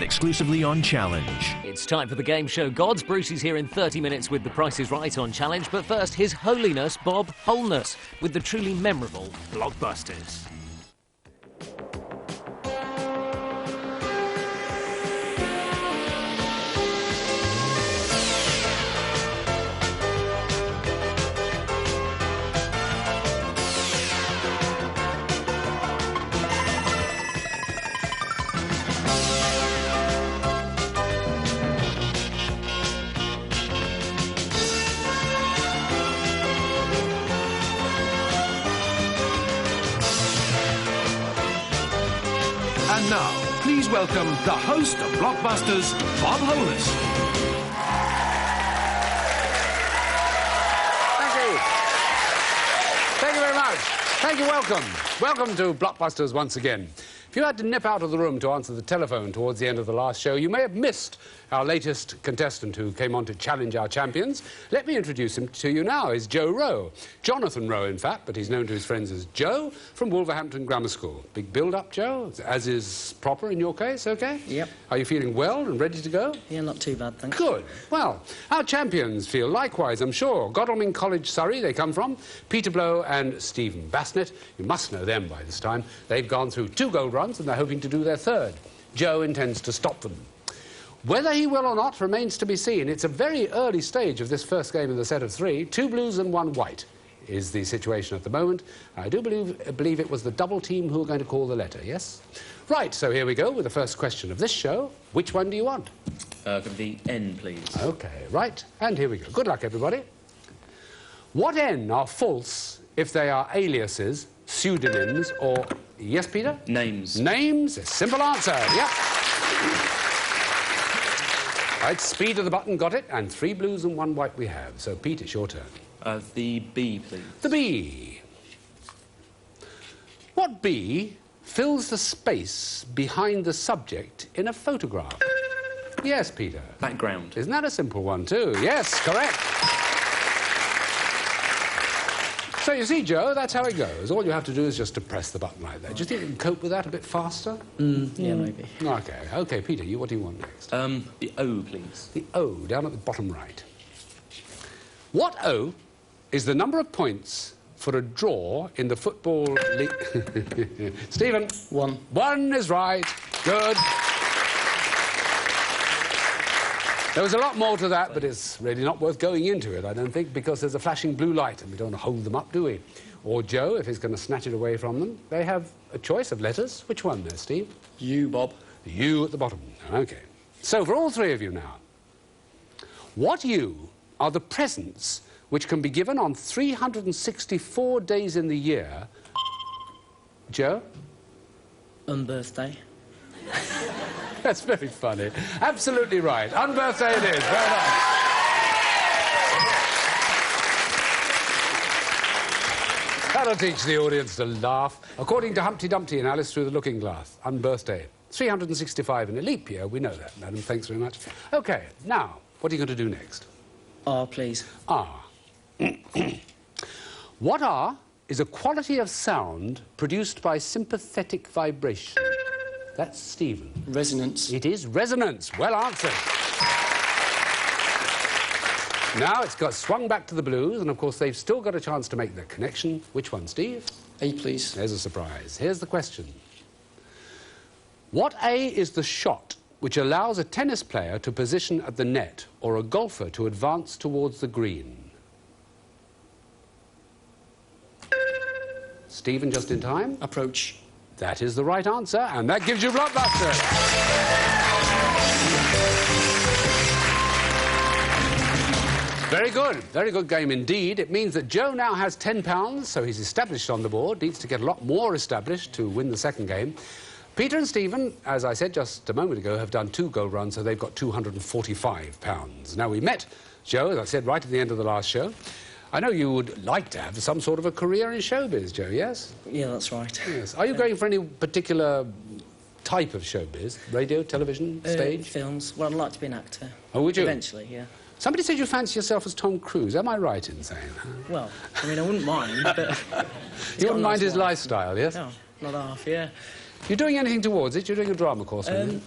exclusively on Challenge. It's time for the game show Gods. Brucey's here in 30 minutes with the Price is Right on Challenge, but first, His Holiness Bob Holness with the truly memorable Blockbusters. And now, please welcome the host of Blockbusters, Bob Holness. Thank you. Thank you very much. Thank you, welcome. Welcome to Blockbusters once again. If you had to nip out of the room to answer the telephone towards the end of the last show, you may have missed our latest contestant who came on to challenge our champions. Let me introduce him to you now. He's Joe Rowe. Jonathan Rowe, in fact, but he's known to his friends as Joe from Wolverhampton Grammar School. Big build-up, Joe, as is proper in your case, OK? Yep. Are you feeling well and ready to go? Yeah, not too bad, thanks. Good. Well, our champions feel likewise, I'm sure. Godalming College, Surrey, they come from. Peter Blow and Stephen Bassnett. You must know them by this time. They've gone through 2 gold runs and they're hoping to do their 3rd. Joe intends to stop them. Whether he will or not remains to be seen. It's a very early stage of this first game in the set of 3. 2 blues and 1 white is the situation at the moment. I do believe it was the double team who are going to call the letter, yes? Right, so here we go with the first question of this show. Which one do you want? Could the N, please. OK, right, and here we go. Good luck, everybody. What N are false if they are aliases, pseudonyms, or... Yes, Peter? Names. Names, a simple answer, yep. Right, speed of the button, got it, and 3 blues and 1 white we have. So, Pete, it's your turn. The B, please. The B. What B fills the space behind the subject in a photograph? Yes, Peter. Background. Isn't that a simple one, too? Yes, correct. So, you see, Joe, that's how it goes. All you have to do is just to press the button like that. Do you think you can cope with that a bit faster? Yeah, maybe. OK, Peter, what do you want next? The O, please. The O, down at the bottom right. What O is the number of points for a draw in the football league? Stephen? 1. 1 is right. Good. There was a lot more to that, but it's really not worth going into it, I don't think, because there's a flashing blue light and we don't want to hold them up, do we? Or Joe, if he's going to snatch it away from them. They have a choice of letters. Which one there, Steve? U, Bob. The U at the bottom. OK. So, for all 3 of you now, what U are the presents which can be given on 364 days in the year? Joe? Unbirthday. That's very funny. Absolutely right. Unbirthday it is. Very nice. That'll teach the audience to laugh. According to Humpty Dumpty and Alice Through the Looking Glass, unbirthday. 365 in a leap year. We know that, madam. Thanks very much. OK, now, what are you going to do next? R, please. R. What R is a quality of sound produced by sympathetic vibration? That's Stephen. Resonance. It is resonance. Well answered. Now it's got swung back to the blues, and of course they've still got a chance to make their connection. Which one, Steve? A, please. There's a surprise. Here's the question. What A is the shot which allows a tennis player to position at the net or a golfer to advance towards the green? Stephen, just in time. Approach. That is the right answer, and that gives you Blockbusters. Very good game indeed. It means that Joe now has £10, so he's established on the board, needs to get a lot more established to win the second game. Peter and Stephen, as I said just a moment ago, have done 2 gold runs, so they've got £245. Now, we met Joe, as I said, right at the end of the last show. I know you would like to have some sort of a career in showbiz, Joe, yes? Yeah, that's right. Yes. Are you going for any particular type of showbiz? Radio, television, stage? Films. Well, I'd like to be an actor. Oh, would you? Eventually, yeah. Somebody said you fancy yourself as Tom Cruise. Am I right in saying that? Well, I mean, I wouldn't mind, but... You wouldn't mind his lifestyle, yes? No, not half, yeah. You're doing anything towards it? You're doing a drama course, aren't you?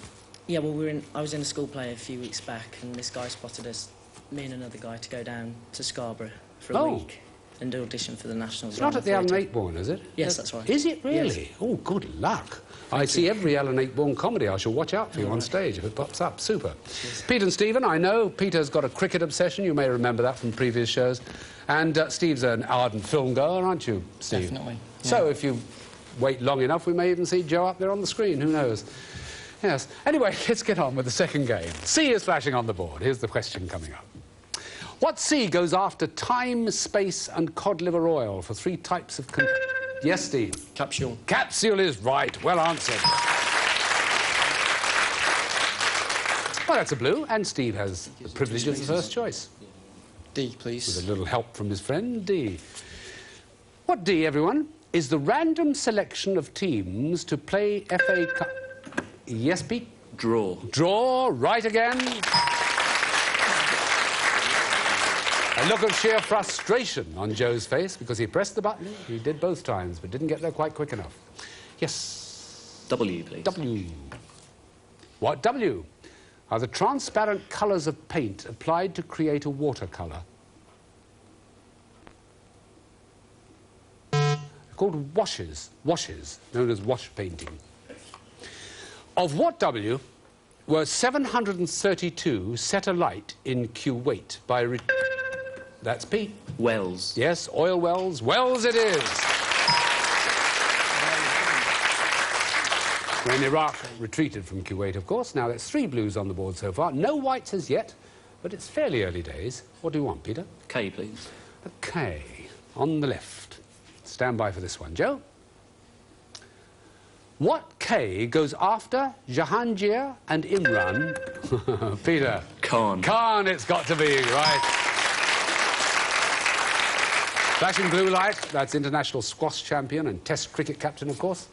Yeah, well, I was in a school play a few weeks back, and this guy spotted us, me and another guy, to go down to Scarborough for a week and do audition for the Nationals. It's not at the Alan Ayckbourne, is it? Yes, that's right. Is it really? Yes. Oh, good luck. I see every Alan Ayckbourne comedy. I shall watch out for you on stage if it pops up. Super. Pete and Stephen, I know Peter's got a cricket obsession. You may remember that from previous shows. And Steve's an ardent film goer, aren't you, Steve? Definitely. Yeah. So if you wait long enough, we may even see Joe up there on the screen. Who knows? Yes. Anyway, let's get on with the second game. C is flashing on the board. Here's the question coming up. What C goes after time, space and cod liver oil for 3 types of... Yes, Steve? Capsule. Capsule is right. Well answered. Well, that's a blue, and Steve has the privilege of the first choice. D, please. With a little help from his friend, D. What D, everyone, is the random selection of teams to play FA Cup... Yes, Pete? Draw. Draw, right again. A look of sheer frustration on Joe's face because he pressed the button. He did both times, but didn't get there quite quick enough. Yes. W, please. W. What W are the transparent colours of paint applied to create a watercolour? They're called washes. Washes, known as wash painting. Of what W were 732 set alight in Kuwait by... That's P. Wells. Yes, oil wells. Wells it is. When Iraq retreated from Kuwait, of course. Now, that's 3 blues on the board so far. No whites as yet, but it's fairly early days. What do you want, Peter? K, please. A K on the left. Stand by for this one. Joe? What K goes after Jahangir and Imran? Peter? Khan. Khan, it's got to be, right. Flashing blue light, that's international squash champion and test cricket captain, of course.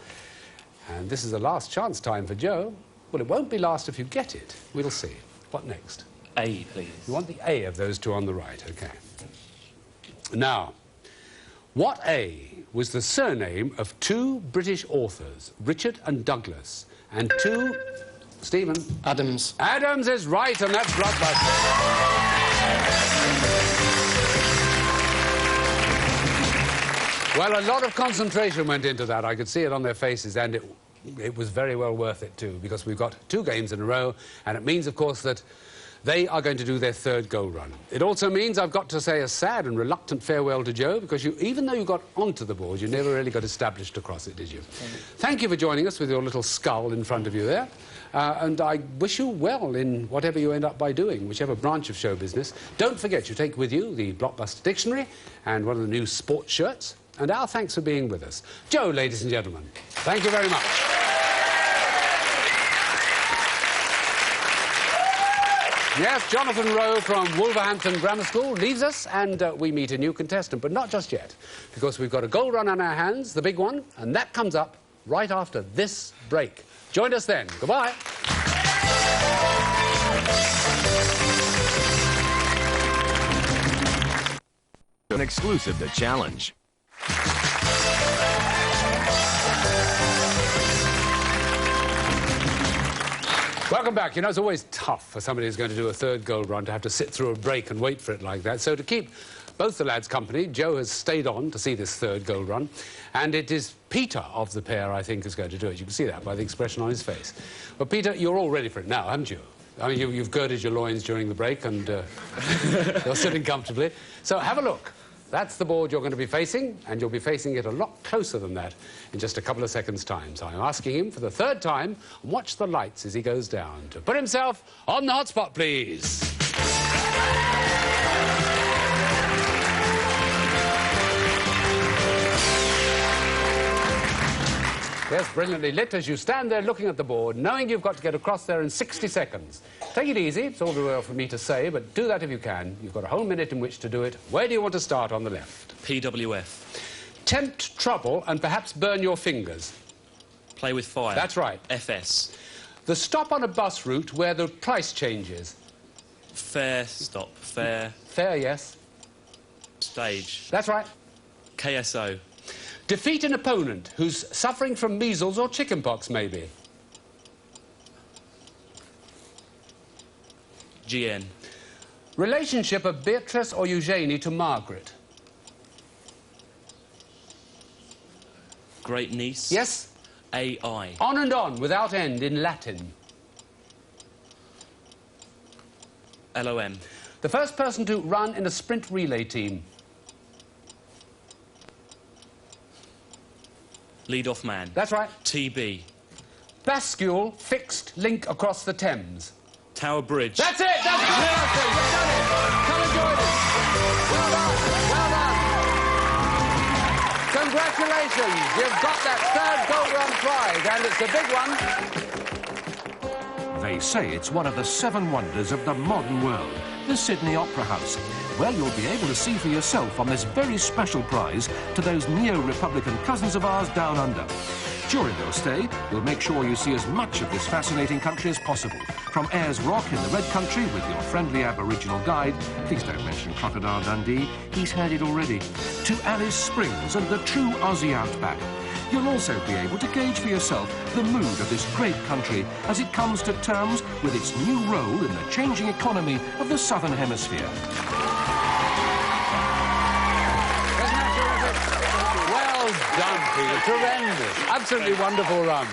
And this is the last chance time for Joe. Well, it won't be last if you get it. We'll see. What next? A, please. You want the A of those 2 on the right, OK. Now, what A was the surname of 2 British authors, Richard and Douglas, and 2... Stephen? Adams. Adams is right, and that's Blockbusters. Well, a lot of concentration went into that. I could see it on their faces, and it was very well worth it, too, because we've got 2 games in a row, and it means, of course, that they are going to do their 3rd goal run. It also means I've got to say a sad and reluctant farewell to Joe, because even though you got onto the board, you never really got established across it, did you? Thank you for joining us with your little skull in front of you there. And I wish you well in whatever you end up by doing, whichever branch of show business. Don't forget, you take with you the Blockbuster Dictionary and one of the new sports shirts. And our thanks for being with us. Joe, ladies and gentlemen, thank you very much. Yes, Jonathan Rowe from Wolverhampton Grammar School leaves us, and we meet a new contestant, but not just yet, because we've got a goal run on our hands, the big one, and that comes up right after this break. Join us then. Goodbye. An exclusive to Challenge. Welcome back. You know, it's always tough for somebody who's going to do a 3rd goal run to have to sit through a break and wait for it like that. So to keep both the lads company, Joe has stayed on to see this 3rd goal run, and it is Peter of the pair, I think, is going to do it. You can see that by the expression on his face. But Peter, you're all ready for it now, haven't you? I mean, you've girded your loins during the break, and you're sitting comfortably. So have a look. That's the board you're going to be facing, and you'll be facing it a lot closer than that in just a couple of seconds' time. So I'm asking him for the 3rd time, and watch the lights as he goes down, to put himself on the hot spot, please. Yes, brilliantly lit as you stand there looking at the board, knowing you've got to get across there in 60 seconds. Take it easy, it's all the way for me to say, but do that if you can. You've got a whole minute in which to do it. Where do you want to start on the left? PWF. Tempt trouble and perhaps burn your fingers. Play with fire. That's right. FS. The stop on a bus route where the price changes. Fair stop. Fair. Fair, yes. Stage. That's right. KSO. Defeat an opponent who's suffering from measles or chickenpox, maybe. GN. Relationship of Beatrice or Eugenie to Margaret? Great niece. Yes? AI. On and on, without end, in Latin. LOM. The first person to run in a sprint relay team? Lead off man. That's right. TB. Bascule, fixed link across the Thames. Tower Bridge. That's it! That's the answer! You've done it! Come and join us. Well done! Well done! Congratulations! You've got that third gold run prize, and it's a big one. They say it's one of the 7 wonders of the modern world, the Sydney Opera House. Well, you'll be able to see for yourself on this very special prize to those neo-republican cousins of ours down under. During your stay, we'll make sure you see as much of this fascinating country as possible. From Ayers Rock in the Red Country with your friendly Aboriginal guide, please don't mention Crocodile Dundee, he's heard it already, to Alice Springs and the true Aussie outback. You'll also be able to gauge for yourself the mood of this great country as it comes to terms with its new role in the changing economy of the Southern Hemisphere. Isn't that terrific? Well done, Peter. Tremendous. Absolutely wonderful run.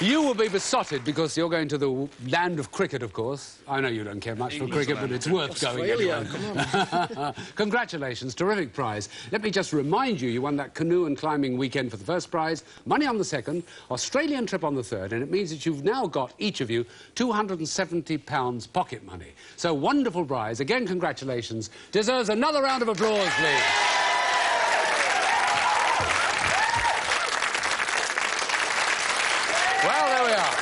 You will be besotted because you're going to the land of cricket, of course. I know you don't care much for cricket, but it's worth going anyway. Come on. Congratulations, terrific prize. Let me just remind you, you won that canoe and climbing weekend for the first prize, money on the second, Australian trip on the third, and it means that you've now got, each of you, £270 pocket money. So, wonderful prize. Again, congratulations. Deserves another round of applause, please. Well, there we are.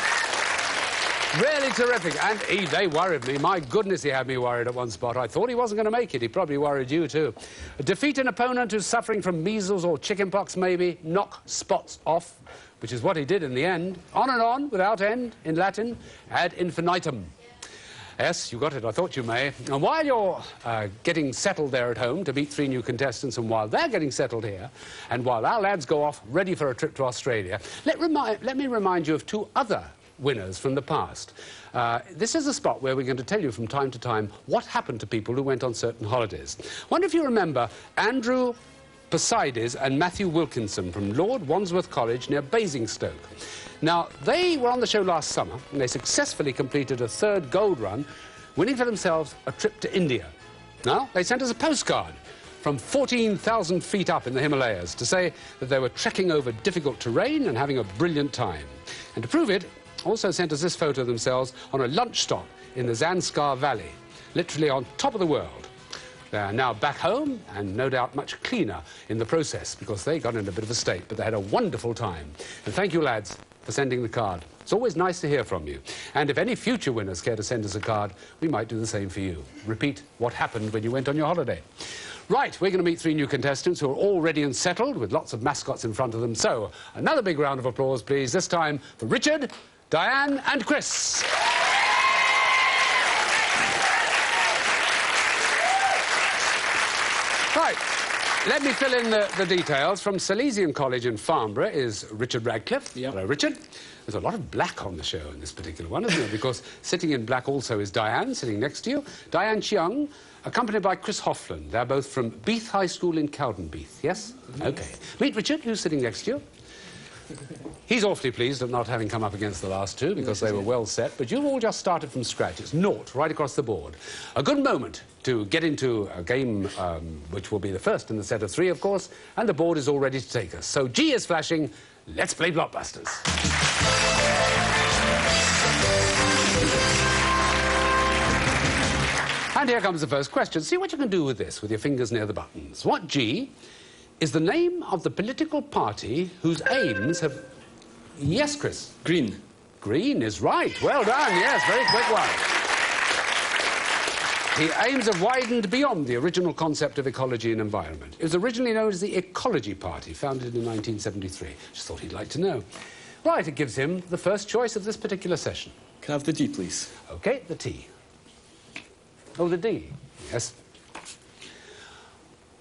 Really terrific. And they worried me. My goodness, he had me worried at one spot. I thought he wasn't going to make it. He probably worried you, too. Defeat an opponent who's suffering from measles or chickenpox, maybe. Knock spots off, which is what he did in the end. On and on, without end, in Latin, ad infinitum. Yes, you got it. I thought you may. And while you're getting settled there at home to meet 3 new contestants, and while they're getting settled here, and while our lads go off ready for a trip to Australia, let me remind you of 2 other winners from the past. This is a spot where we're going to tell you from time to time what happened to people who went on certain holidays. Wonder if you remember Andrew Posides and Matthew Wilkinson from Lord Wandsworth College near Basingstoke. Now, they were on the show last summer, and they successfully completed a 3rd gold run, winning for themselves a trip to India. Now, they sent us a postcard from 14,000 feet up in the Himalayas to say that they were trekking over difficult terrain and having a brilliant time. And to prove it, also sent us this photo of themselves on a lunch stop in the Zanskar Valley, literally on top of the world. They are now back home, and no doubt much cleaner in the process, because they got in a bit of a state, but they had a wonderful time. And thank you, lads, for sending the card. It's always nice to hear from you. And if any future winners care to send us a card, we might do the same for you. Repeat what happened when you went on your holiday. Right, we're going to meet 3 new contestants who are all ready and settled with lots of mascots in front of them. So, another big round of applause, please, this time for Richard, Diane and Chris. Right, let me fill in the details. From Salesian College in Farnborough is Richard Radcliffe. Yep. Hello, Richard. There's a lot of black on the show in this particular one, isn't there? Because sitting in black also is Diane, sitting next to you. Diane Chiang, accompanied by Chris Hoffland. They're both from Beath High School in Cowdenbeath, yes? OK. Meet Richard, who's sitting next to you. He's awfully pleased at not having come up against the last 2 because they were well set, but you've all just started from scratch. It's 0 right across the board. A good moment to get into a game which will be the first in the set of 3, of course, and the board is all ready to take us. So G is flashing. Let's play Blockbusters. And here comes the first question. See what you can do with this, with your fingers near the buttons. What G is the name of the political party whose aims have... Yes, Chris? Green. Green is right. Well done, yes, very quick one. The aims have widened beyond the original concept of ecology and environment. It was originally known as the Ecology Party, founded in 1973. Just thought he'd like to know. Right, it gives him the first choice of this particular session. Can I have the D, please? OK, the T. Oh, the D, yes.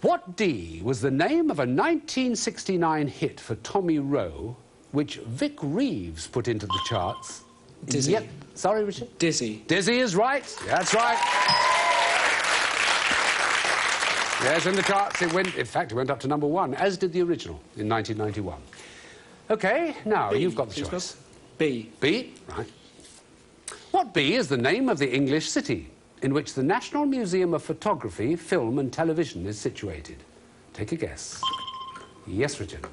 What D was the name of a 1969 hit for Tommy Rowe, which Vic Reeves put into the charts? Dizzy. Yep. Sorry, Richard? Dizzy. Dizzy is right. That's right. Yes, in the charts it went... In fact, it went up to number 1, as did the original in 1991. OK, now B, you've got the please, choice. Bob. B. B, right. What B is the name of the English city in which the National Museum of Photography, Film and Television is situated? Take a guess. Yes, Richard.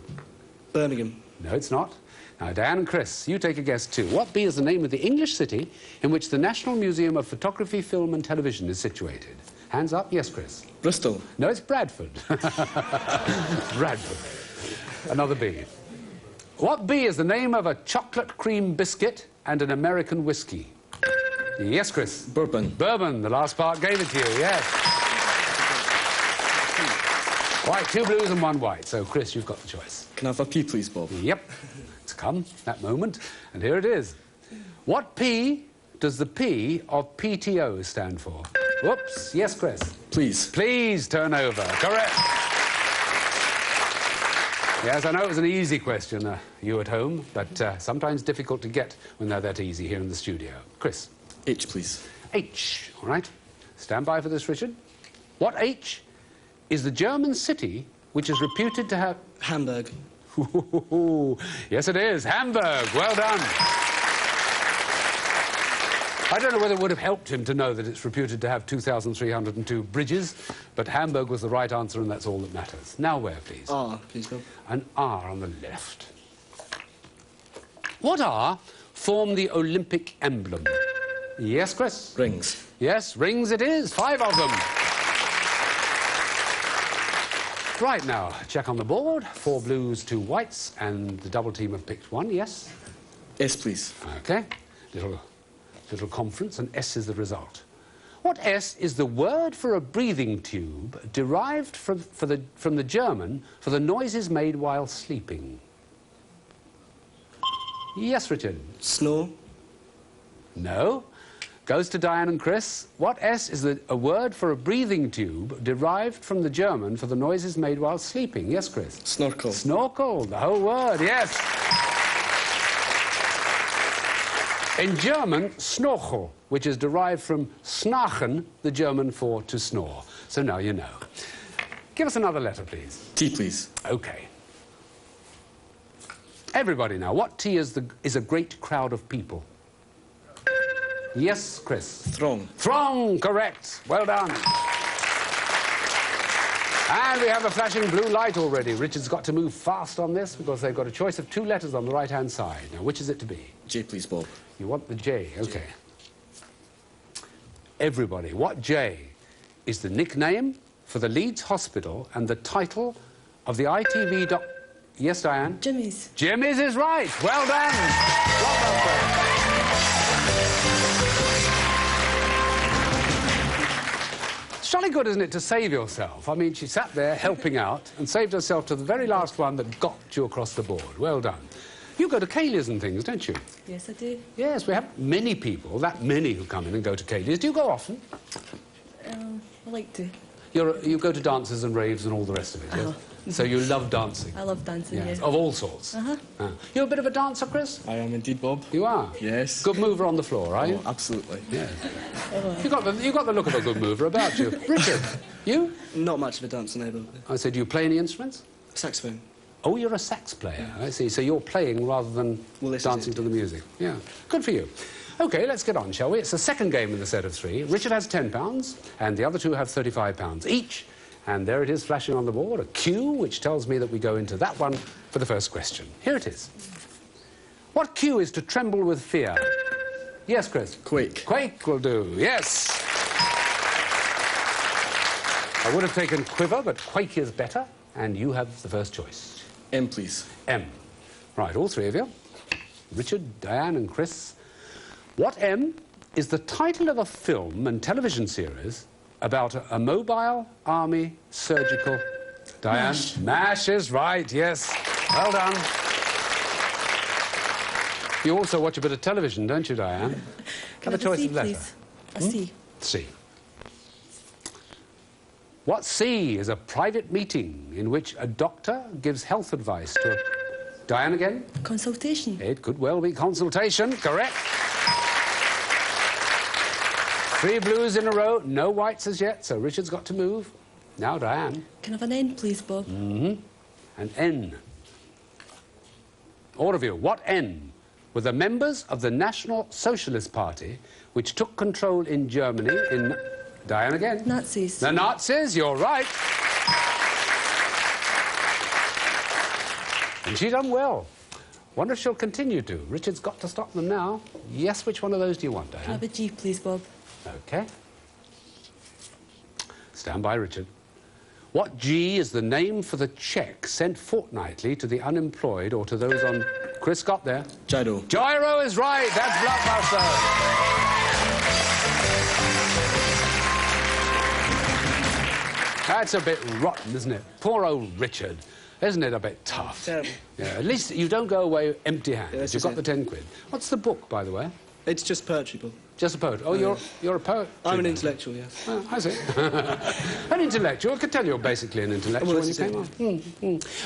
Birmingham. No, it's not. Now, Diane and Chris, you take a guess too. What B is the name of the English city in which the National Museum of Photography, Film and Television is situated? Hands up. Yes, Chris. Bristol. No, it's Bradford. Bradford. Another B. What B is the name of a chocolate cream biscuit and an American whiskey? Yes, Chris. Bourbon. Bourbon. The last part gave it to you, yes. Right, 2 blues and 1 white. So, Chris, you've got the choice. Can I have a P, please, Bob? Yep. It's come, that moment. And here it is. What P does the P of PTO stand for? Whoops. Yes, Chris. Please. Please turn over. Correct. Yes, I know it was an easy question, you at home, but sometimes difficult to get when they're that easy here in the studio. Chris. H, please. H. All right. Stand by for this, Richard. What H is the German city which is reputed to have... Hamburg. Yes, it is. Hamburg. Well done. I don't know whether it would have helped him to know that it's reputed to have 2,302 bridges, but Hamburg was the right answer, and that's all that matters. Now where, please? R, please, Bob. An R on the left. What R form the Olympic emblem? Yes, Chris? Rings. Yes, rings it is. 5 of them. Right, now, check on the board. 4 blues, 2 whites, and the double team have picked 1, yes? S, please. OK. Little conference, and S is the result. What S is the word for a breathing tube derived from the German for the noises made while sleeping? Yes, Richard? Snore. No. Goes to Diane and Chris. What S is a word for a breathing tube derived from the German for the noises made while sleeping? Yes, Chris? Snorkel. Snorkel, the whole word, yes. In German, Snorkel, which is derived from Schnarchen, the German for to snore. So now you know. Give us another letter, please. T, please. OK. Everybody now, what T is a great crowd of people? Yes, Chris? Throng. Throng, correct. Well done. And we have a flashing blue light already. Richard's got to move fast on this because they've got a choice of 2 letters on the right-hand side. Now, which is it to be? J, please, Bob. You want the J, OK. Everybody, what J is the nickname for the Leeds Hospital and the title of the ITV doc... Yes, Diane? Jimmy's. Jimmy's is right. Well done. Blockbusters. It's jolly good, isn't it, to save yourself? I mean, she sat there helping out and saved herself to the very last one that got you across the board. Well done. You go to Cayley's and things, don't you? Yes, I do. Yes, we have many people, that many who come in and go to Cayley's. Do you go often? I like to. You go to dances and raves and all the rest of it, yes? So you love dancing? I love dancing, Yes, yeah. of all sorts? You're a bit of a dancer, Chris? I am indeed, Bob. You are? Yes. Good mover on the floor, are you? Oh, absolutely. Yes. You got the look of a good mover about you. Richard, you? Not much of a dancer, no, Bob. I said, do you play any instruments? Saxophone. Oh, you're a sax player. I see. So you're playing rather than Well, this is dancing it. to the music. Yeah. Good for you. OK, let's get on, shall we? It's the second game in the set of 3. Richard has £10, and the other 2 have £35 each. And there it is, flashing on the board, a Q, which tells me that we go into that one for the first question. Here it is. What Q is to tremble with fear? Yes, Chris? Quake. Quake will do, yes. I would have taken quiver, but quake is better, and you have the first choice. M, please. M. Right, all 3 of you. Richard, Diane and Chris. What M is the title of a film and television series about a mobile army surgical... Diane? MASH. MASH is right, yes. Well done. You also watch a bit of television, don't you, Diane? Have a choice C, of letter. please? A C. C. What C is a private meeting in which a doctor gives health advice to a... Diane again? Consultation. It could well be consultation, correct. 3 blues in a row, no whites as yet, so Richard's got to move. Now, Diane. Can I have an N, please, Bob? An N. All of you, what N were the members of the National Socialist Party which took control in Germany in... Diane again. Nazis. The Nazis, you're right. And she's done well. Wonder if she'll continue to. Richard's got to stop them now. Yes, which one of those do you want, Diane? Can I have a G, please, Bob? OK. Stand by, Richard. What G is the name for the cheque sent fortnightly to the unemployed or to those on... Chris got there. Gyro. Gyro is right. That's Blockbusters. That's a bit rotten, isn't it? Poor old Richard. Isn't it a bit tough? Terrible. Yeah, at least you don't go away empty-handed. Yeah, You've got the 10 quid. What's the book, by the way? It's just poetry, Bob. Just a poet. Oh, you're a poet? I'm an intellectual, yes. Oh, I see. An intellectual. I could tell you're basically an intellectual Well, when you came on.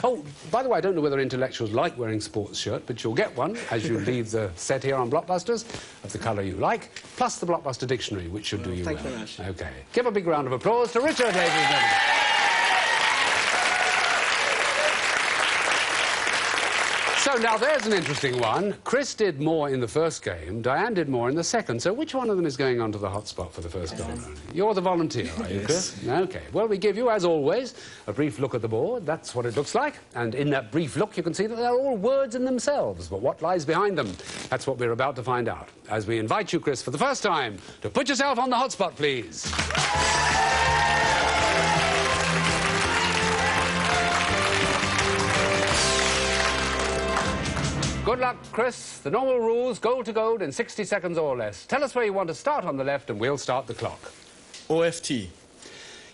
Oh, by the way, I don't know whether intellectuals like wearing sports shirt, but you'll get one as you leave the set here on Blockbusters of the colour you like, plus the Blockbuster Dictionary, which should do you well. Thank you very much. OK. Give a big round of applause to Richard, ladies and gentlemen. So now there's an interesting one. Chris did more in the first game, Diane did more in the second. So which one of them is going on to the hot spot for the first goal? You're the volunteer, are you, Chris? OK. Well, we give you, as always, a brief look at the board. That's what it looks like. And in that brief look, you can see that they're all words in themselves. But what lies behind them? That's what we're about to find out. As we invite you, Chris, for the first time, to put yourself on the hot spot, please. Good luck, Chris. The normal rules, goal to goal in 60 seconds or less. Tell us where you want to start on the left and we'll start the clock. OFT.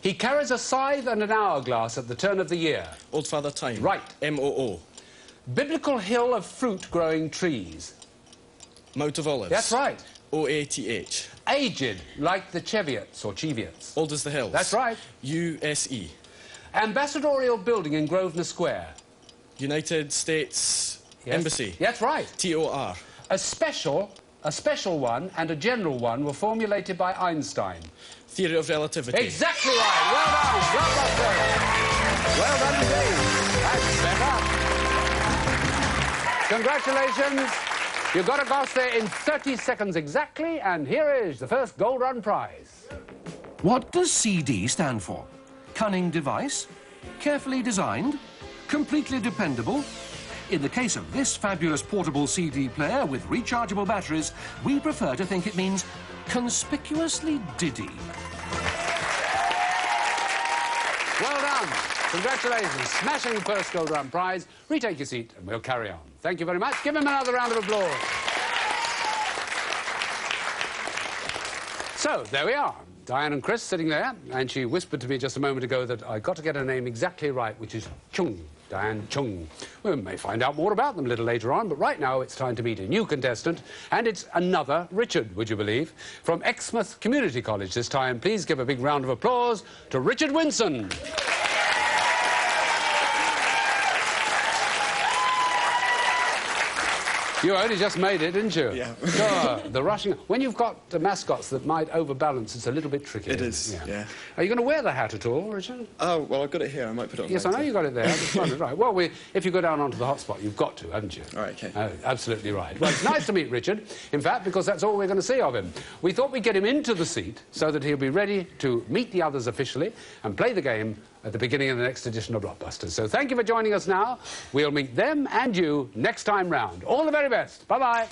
He carries a scythe and an hourglass at the turn of the year. Old Father Time. Right. MOO. Biblical hill of fruit-growing trees. Mount of Olives. That's right. OATH. Aged, like the Cheviots or Cheviots. Old as the Hills. That's right. USE. Ambassadorial building in Grosvenor Square. United States Yes. Embassy. That's right. TOR. A special one and a general one were formulated by Einstein. Theory of Relativity. Exactly right. Well done. Blockbusters. Well done indeed. That's better. Congratulations. You got across there in 30 seconds exactly, and here is the first Gold Run prize. What does CD stand for? Cunning device? Carefully designed? Completely dependable? In the case of this fabulous portable CD player with rechargeable batteries, we prefer to think it means conspicuously diddy. Well done. Congratulations. Smashing first Gold Run prize. Retake your seat and we'll carry on. Thank you very much. Give him another round of applause. So, there we are. Diane and Chris sitting there, and she whispered to me just a moment ago that I got to get her name exactly right, which is Chung. Diane Chung. We may find out more about them a little later on, but right now it's time to meet a new contestant, and it's another Richard, would you believe? From Exmouth Community College this time. Please give a big round of applause to Richard Winson. You only just made it, didn't you? Yeah. Sure. The rushing... When you've got mascots that might overbalance, it's a little bit tricky. It is, yeah. Are you going to wear the hat at all, Richard? Oh, well, I've got it here. I might put it on Yes, I later. know you got it there. I just wondered, right. Well, if you go down onto the hotspot, you've got to, haven't you? All right, OK. Oh, absolutely right. Well, it's nice to meet Richard, in fact, because that's all we're going to see of him. We thought we'd get him into the seat so that he'll be ready to meet the others officially and play the game at the beginning of the next edition of Blockbusters. So thank you for joining us now. We'll meet them and you next time round. All the very best. Bye-bye.